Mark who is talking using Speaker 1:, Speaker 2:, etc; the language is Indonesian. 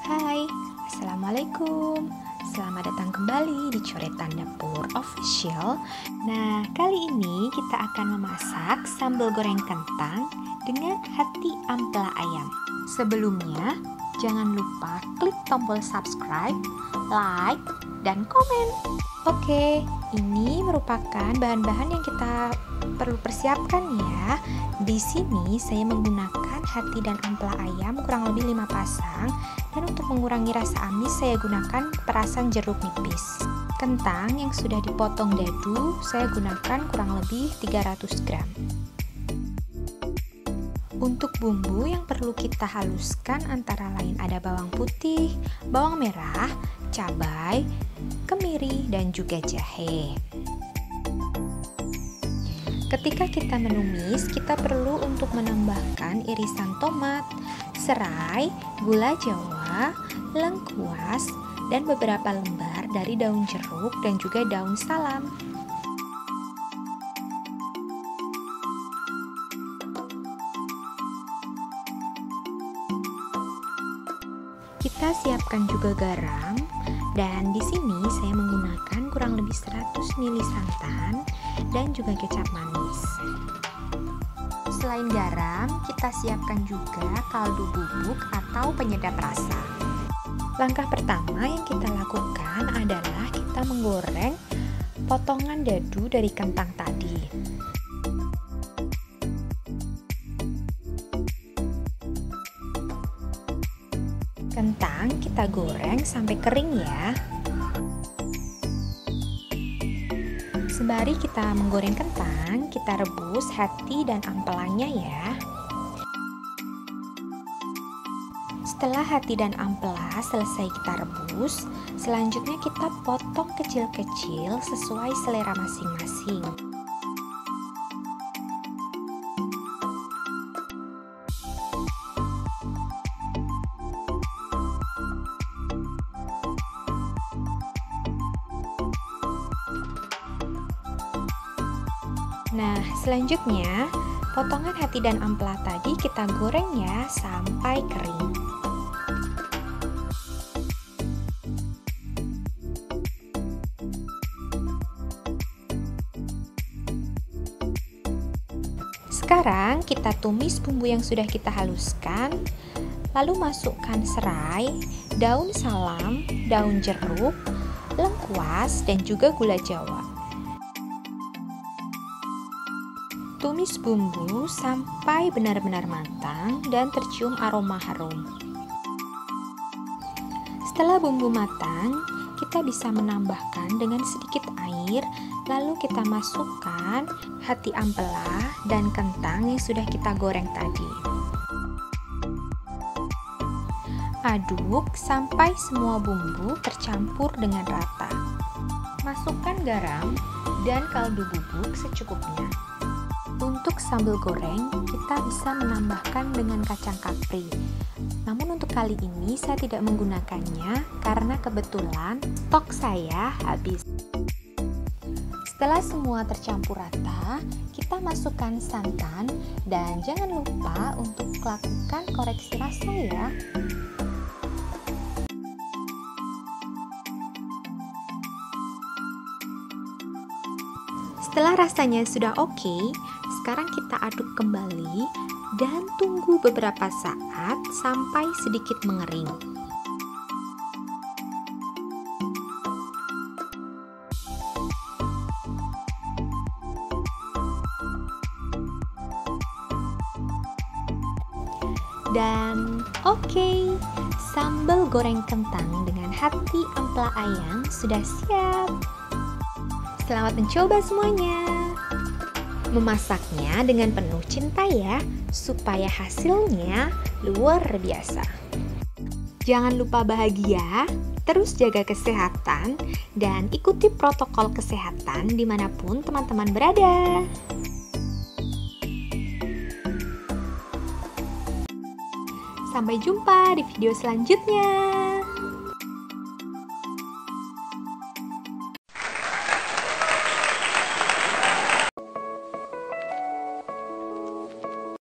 Speaker 1: Hai, Assalamualaikum. Selamat datang kembali di Coretan Dapur Official. Nah, kali ini kita akan memasak sambal goreng kentang dengan hati ampela ayam. Sebelumnya, jangan lupa klik tombol subscribe, like, dan komen. Oke, ini merupakan bahan-bahan yang kita perlu persiapkan ya. Di sini saya menggunakan hati dan ampela ayam kurang lebih 5 pasang, dan untuk mengurangi rasa amis saya gunakan perasan jeruk nipis. Kentang yang sudah dipotong dadu saya gunakan kurang lebih 300 gram. Untuk bumbu yang perlu kita haluskan antara lain ada bawang putih, bawang merah, cabai, kemiri, dan juga jahe. Ketika kita menumis, kita perlu untuk menambahkan irisan tomat, serai, gula jawa, lengkuas, dan beberapa lembar dari daun jeruk dan juga daun salam. Kita siapkan juga garam, dan di sini saya menggunakan kurang lebih 100 ml santan dan juga kecap manis. Selain garam, kita siapkan juga kaldu bubuk atau penyedap rasa. Langkah pertama yang kita lakukan adalah kita menggoreng potongan dadu dari kentang tadi. Kentang kita goreng sampai kering ya. Sembari kita menggoreng kentang, kita rebus hati dan ampelanya ya. Setelah hati dan ampela selesai kita rebus, selanjutnya kita potong kecil-kecil sesuai selera masing-masing. Nah, selanjutnya potongan hati dan ampela tadi kita goreng ya sampai kering. Sekarang kita tumis bumbu yang sudah kita haluskan, lalu masukkan serai, daun salam, daun jeruk, lengkuas, dan juga gula jawa. Tumis bumbu sampai benar-benar matang dan tercium aroma harum. Setelah bumbu matang, kita bisa menambahkan dengan sedikit air, lalu kita masukkan hati ampela dan kentang yang sudah kita goreng tadi. Aduk sampai semua bumbu tercampur dengan rata. Masukkan garam dan kaldu bubuk secukupnya. Untuk sambal goreng, kita bisa menambahkan dengan kacang kapri. Namun untuk kali ini saya tidak menggunakannya karena kebetulan stok saya habis. Setelah semua tercampur rata, kita masukkan santan dan jangan lupa untuk lakukan koreksi rasa ya. Setelah rasanya sudah oke, sekarang kita aduk kembali dan tunggu beberapa saat sampai sedikit mengering. Dan oke, sambal goreng kentang dengan hati ampela ayam sudah siap. Selamat mencoba semuanya. Memasaknya dengan penuh cinta ya, supaya hasilnya luar biasa. Jangan lupa bahagia, terus jaga kesehatan, dan ikuti protokol kesehatan dimanapun teman-teman berada. Sampai jumpa di video selanjutnya.